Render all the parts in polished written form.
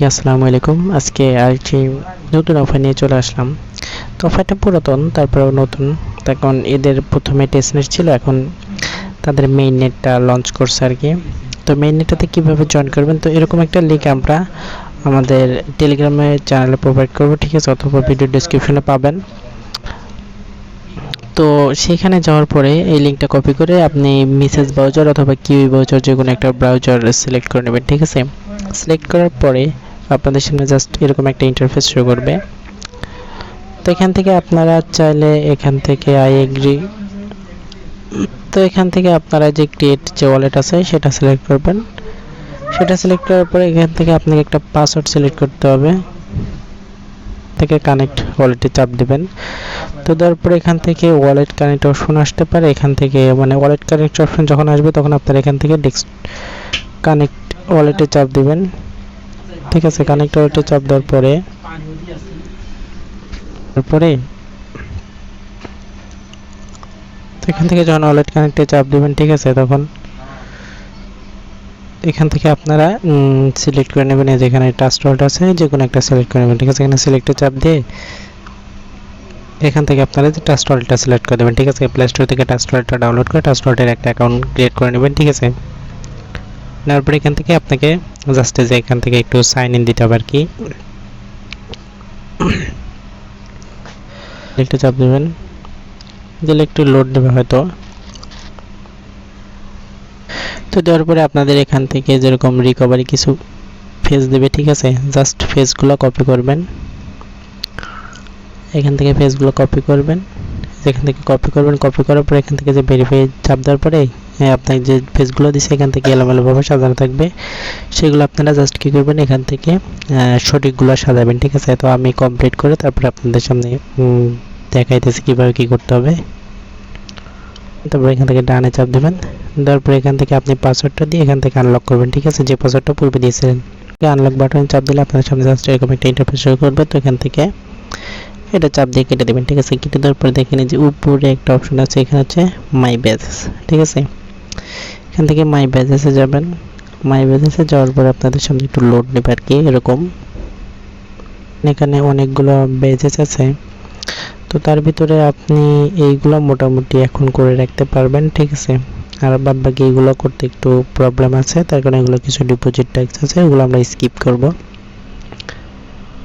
আসসালামু আলাইকুম। আজকে আরেকটি নতুন অফার নিয়ে চলে আসলাম। তো অফারটা পুরাতন, তারপরেও নতুন। তখন এদের প্রথমে টেস্ট নেট ছিল, এখন তাদের মেইন নেটটা লঞ্চ করছে আর কি। তো মেইন নেটটাতে কীভাবে জয়েন করবেন, তো এরকম একটা লিঙ্ক আমরা আমাদের টেলিগ্রামে চ্যানেলে প্রোভাইড করবো, ঠিক আছে, অথবা ভিডিও ডেসক্রিপশনে পাবেন। তো সেখানে যাওয়ার পরে এই লিঙ্কটা কপি করে আপনি মেসেজ ব্রাউজার অথবা কিউই ব্রাউজার যে কোনো একটা ব্রাউজার সিলেক্ট করে নেবেন, ঠিক আছে। সিলেক্ট করার পরে আপনাদের সামনে জাস্ট এরকম একটা ইন্টারফেস শো করবে। তো এখান থেকে আপনারা চাইলে এখান থেকে আই এগ্রি, তো এখান থেকে আপনারা যে ক্রিয়েট যে ওয়ালেট আছে সেটা সিলেক্ট করবেন। সেটা সিলেক্ট করার পরে এখান থেকে আপনাকে একটা পাসওয়ার্ড সিলেক্ট করতে হবে, থেকে কানেক্ট ওয়ালেটে চাপ দিবেন। তো তারপরে এখান থেকে ওয়ালেট কানেক্ট অপশন আসতে পারে, এখান থেকে মানে ওয়ালেট কানেক্ট অপশন যখন আসবে তখন আপনারা এখান থেকে কানেক্ট ওয়ালেটে চাপ দিবেন, ঠিক আছে। কানেক্ট ওয়ালেটে চাপ দেওয়ার পরে এখান থেকে যখন ওয়ালেট কানেক্টে চাপ দিবেন, ঠিক আছে, তখন এখান থেকে আপনারা সিলেক্ট করে নেবেন। যেখানে ট্রাস্ট ওয়ালেট আছে যে কোনো একটা সিলেক্ট করে নেবেন, ঠিক আছে। এখানে সিলেক্টে চাপ দিয়ে এখান থেকে আপনারা যে ট্রাস্ট ওয়ালেটটা সিলেক্ট করে দেবেন, ঠিক আছে। প্লে স্টোর থেকে ট্রাস্ট ওয়ালেটটা ডাউনলোড করে ট্রাস্ট ওয়ালেটের একটা অ্যাকাউন্ট ক্রিয়েট করে নেবেন, ঠিক আছে। নেওয়ার পরে এখান থেকে আপনাকে জাস্ট যে এখান থেকে একটু সাইন ইন দিতে হবে আর কি। একটু চাপ দেবেন, দিলে একটু লোড দেবে হয়তো। তো দেওয়ার পরে আপনাদের এখান থেকে যেরকম রিকভারি কিছু ফেজ দেবে, ঠিক আছে। জাস্ট ফেজগুলো কপি করবেন, এখান থেকে ফেজগুলো কপি করবেন, এখান থেকে কপি করবেন। কপি করার পরে এখান থেকে যে ভেরিফাই চাপ দেওয়ার পরে আপনাকে যে পেজগুলো দিচ্ছে এখান থেকে এলোমেলোভাবে সাজানো থাকবে, সেগুলো আপনারা জাস্ট কী করবেন, এখান থেকে সঠিকগুলো সাজাবেন, ঠিক আছে। তো আমি কমপ্লিট করে তারপরে আপনাদের সামনে দেখাইতেছি কীভাবে কী করতে হবে। তারপরে এখান থেকে ডানে চাপ দেবেন, তারপরে এখান থেকে আপনি পাসওয়ার্ডটা দিয়ে এখান থেকে আনলক করবেন, ঠিক আছে, যে পাসওয়ার্ডটা পূর্বে দিয়েছিলেন। আনলক বাটন চাপ দিলে আপনার সামনে জাস্ট এরকম একটা ইন্টারফেস শুরু করবে। তো এখান থেকে এটা চাপ দিয়ে কেটে দেবেন, ঠিক আছে। কেটে দেওয়ার পরে দেখেন যে উপরে একটা অপশন আছে, এখানে হচ্ছে মাই ব্যাজেস, ঠিক আছে। এখান থেকে মাই ব্যাজেসে যাবেন। মাই ব্যাজেসে যাওয়ার পরে আপনাদের সামনে একটু লোড নেবে আর কি, এরকম। এখানে অনেকগুলো ব্যাজেস আছে, তো তার ভিতরে আপনি এইগুলো মোটামুটি এখন করে রাখতে পারবেন, ঠিক আছে। আর বাদ বাকি এইগুলো করতে একটু প্রবলেম আছে, তার কারণে এগুলো কিছু ডিপোজিট ট্যাক্স আছে, ওগুলো আমরা স্কিপ করব।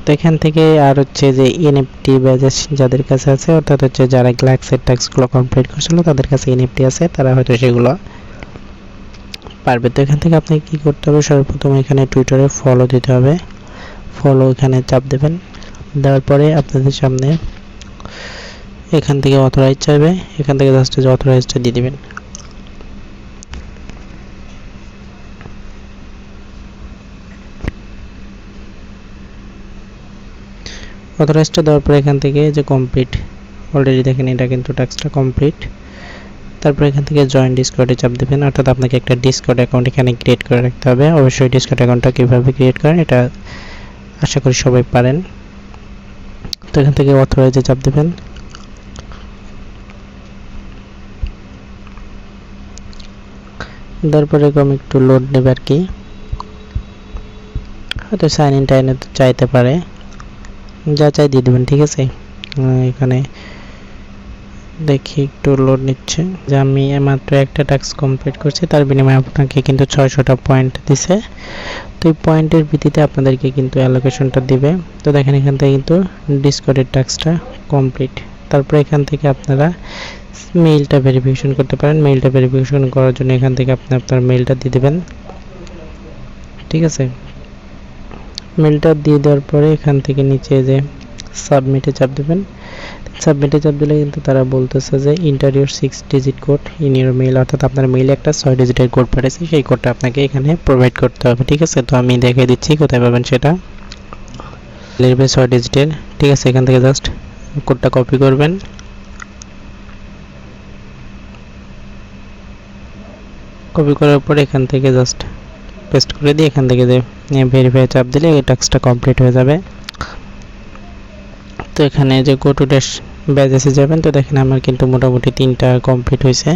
তো এখান থেকে আর হচ্ছে যে এনএফটি ব্যাজেস যাদের কাছে আছে, অর্থাৎ হচ্ছে যারা গ্লাক্সের ট্যাক্সগুলো কমপ্লিট করছিল তাদের কাছে এনএফটি আছে, তারা হয়তো সেগুলো পারবে। তো এখান থেকে আপনি কি করতে হবে, সর্বপ্রথম এখানে টুইটারে ফলো দিতে হবে। ফলো এখানে চাপ দেবেন, দেওয়ার পরে আপনাদের সামনে এখান থেকে অথরাইজ চাইবে, এখান থেকে জাস্ট যে অথরাইজটা দিয়ে দিবেন। অথরাইজটা দেওয়ার পরে এখান থেকে যে কমপ্লিট, অলরেডি দেখেন এটা কিন্তু টাস্কটা কমপ্লিট। তারপর এখান থেকে জয়েন ডিসকর্ডে চাপ দেবেন, অর্থাৎ আপনাকে একটা ডিসকর্ড অ্যাকাউন্ট এখানে ক্রিয়েট করে রাখতে হবে। অবশ্যই ডিসকর্ড অ্যাকাউন্টটা কীভাবে ক্রিয়েট করেন এটা আশা করি সবাই পারেন। তো এখান থেকে অথরাইজে চাপ দেবেন, তারপরে এরকম একটু লোড নেবে আর কি, হয়তো সাইন ইন টাইনে চাইতে পারে, যা চাই দিয়ে দেবেন, ঠিক আছে। এখানে দেখি একটু লোড নিচ্ছে, যে আমি মাত্র একটা টাস্ক কমপ্লিট করছি, তার বিনিময়ে আপনাকে কিন্তু 600টা পয়েন্ট দিছে। তো এই পয়েন্টের ভিত্তিতে আপনাদেরকে কিন্তু অ্যালোকেশনটা দিবে। তো দেখেন এখান থেকে কিন্তু ডিসকর্ডের টাস্কটা কমপ্লিট। তারপরে এখান থেকে আপনারা মেইলটা ভেরিফিকেশন করতে পারেন। মেইলটা ভেরিফিকেশন করার জন্য এখান থেকে আপনি আপনার মেইলটা দিয়ে দেবেন, ঠিক আছে। মেইলটা দিয়ে দেওয়ার পরে এখান থেকে নিচে যে সাবমিটে চাপ দেবেন। সাবমিটে চাপ দিলে কিন্তু তারা বলতেছে যে enter your 6 digit code in your mail, অর্থাৎ আপনার মেইলে একটা 6 ডিজিটের কোড পাঠিয়েছে, সেই কোডটা আপনাকে এখানে প্রোভাইড করতে হবে, ঠিক আছে। তো আমি দেখিয়ে দিচ্ছি কোথায় পাবেন সেটা। 6 ডিজিটের, ঠিক আছে। এখান থেকে জাস্ট কোডটা কপি করবেন, কপি করার পরে এখান থেকে জাস্ট পেস্ট করে দিয়ে এখান থেকে যে ভেরিফাই চাপ দিলে এই টাস্কটা কমপ্লিট হয়ে যাবে। তো এখানে যে গো টু ড্যাশ ব্যাজেসে যাবেন, তো দেখেন আমার কিন্তু মোটামুটি 3টা কমপ্লিট হয়েছে।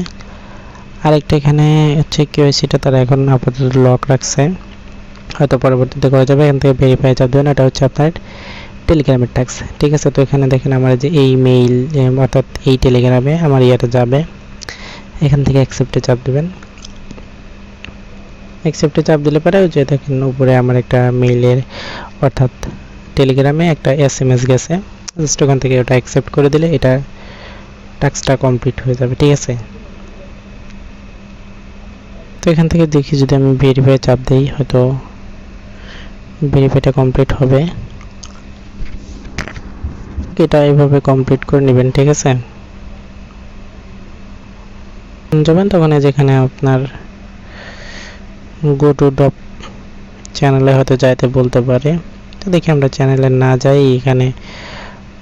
আরেকটা এখানে হচ্ছে কেওয়াইসিটা তারা এখন আপাতত লক রাখছে, হয়তো পরবর্তীতে করা যাবে। এখান থেকে ভেরিফাই চাপ দেবেন, এটা হচ্ছে আপনার টেলিগ্রামের ট্যাক্স, ঠিক আছে। তো এখানে দেখেন আমার যে এই মেইল অর্থাৎ এই টেলিগ্রামে আমার ইয়েটা যাবে, এখান থেকে অ্যাকসেপ্টে চাপ দেবেন। অ্যাকসেপ্টে চাপ দিলে পরে ওই যে দেখেন উপরে আমার একটা মেইলের অর্থাৎ টেলিগ্রামে একটা এসএমএস গেছে, জাস্ট ওখান থেকে ওটা অ্যাকসেপ্ট করে দিলে এটা টাস্কটা কমপ্লিট হয়ে যাবে, ঠিক আছে। তো এখান থেকে দেখি যদি আমি ভেরিফাই চাপ দিই, হয়তো ভেরিফাইটা কমপ্লিট হবে। এটা এইভাবে কমপ্লিট করে নেবেন, ঠিক আছে। যাবেন তখন যেখানে আপনার গো টু ডপ চ্যানেলে হয়তো যাইতে বলতে পারে, তো দেখি আমরা চ্যানেলে না যাই, এখানে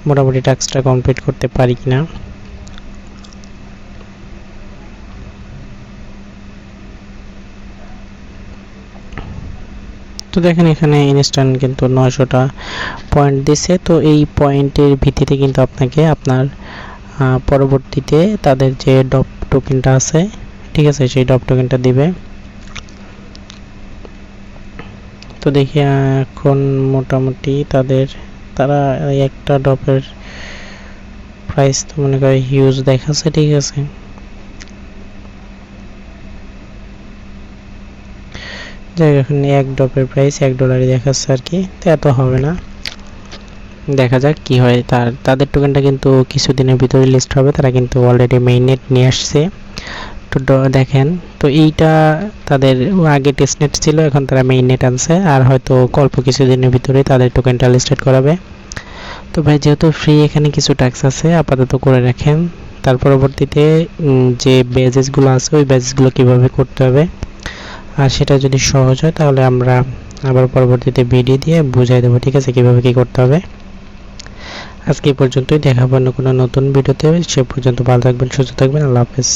মোটামুটি টাস্কটা কমপ্লিট করতে পারি কিনা। তো দেখেন এখানে ইনস্ট্যান্ট কিন্তু 900টা পয়েন্ট দিছে। তো এই পয়েন্টের ভিত্তিতে কিন্তু আপনাকে আপনার পরবর্তীতে তাদের যে ডপ টোকেনটা আছে, ঠিক আছে, সেই ডপ টোকেনটা দিবে। তো দেখি এখন মোটামুটি তারা একটা ডপের প্রাইস তো মনে করি হিউজ দেখাচ্ছে, ঠিক আছে। যাই হোক, এখন এক ডপের প্রাইস $1 দেখাচ্ছে আর কি, তো এত হবে না, দেখা যাক কি হয়। তাদের টোকেনটা কিন্তু কিছুদিনের ভিতরে লিস্ট হবে, তারা কিন্তু অলরেডি মেইননেট নিয়ে আসছে। তো দেখেন, তো এইটা তাদের আগে টেস্টনেট ছিল, এখন তারা মেইননেট আনছে, আর হয়তো অল্প কিছুদিনের ভিতরে তাদের টোকেনটা লিস্টেড করাবে। তো ভাই যেহেতু ফ্রি এখানে কিছু ট্যাক্স আছে, আপাতত করে রাখেন। তার পরবর্তীতে যে ব্যাজেসগুলো আছে ওই ব্যাজেসগুলো কীভাবে করতে হবে আর সেটা যদি সহজ হয় তাহলে আমরা আবার পরবর্তীতে ভিডিও দিয়ে বুঝাই দেবো, ঠিক আছে, কীভাবে কী করতে হবে। আজকে এই পর্যন্তই, দেখাবো অন্য কোনো নতুন ভিডিওতে। সে পর্যন্ত ভালো থাকবেন, সুস্থ থাকবেন, আল্লাহ হাফেজ।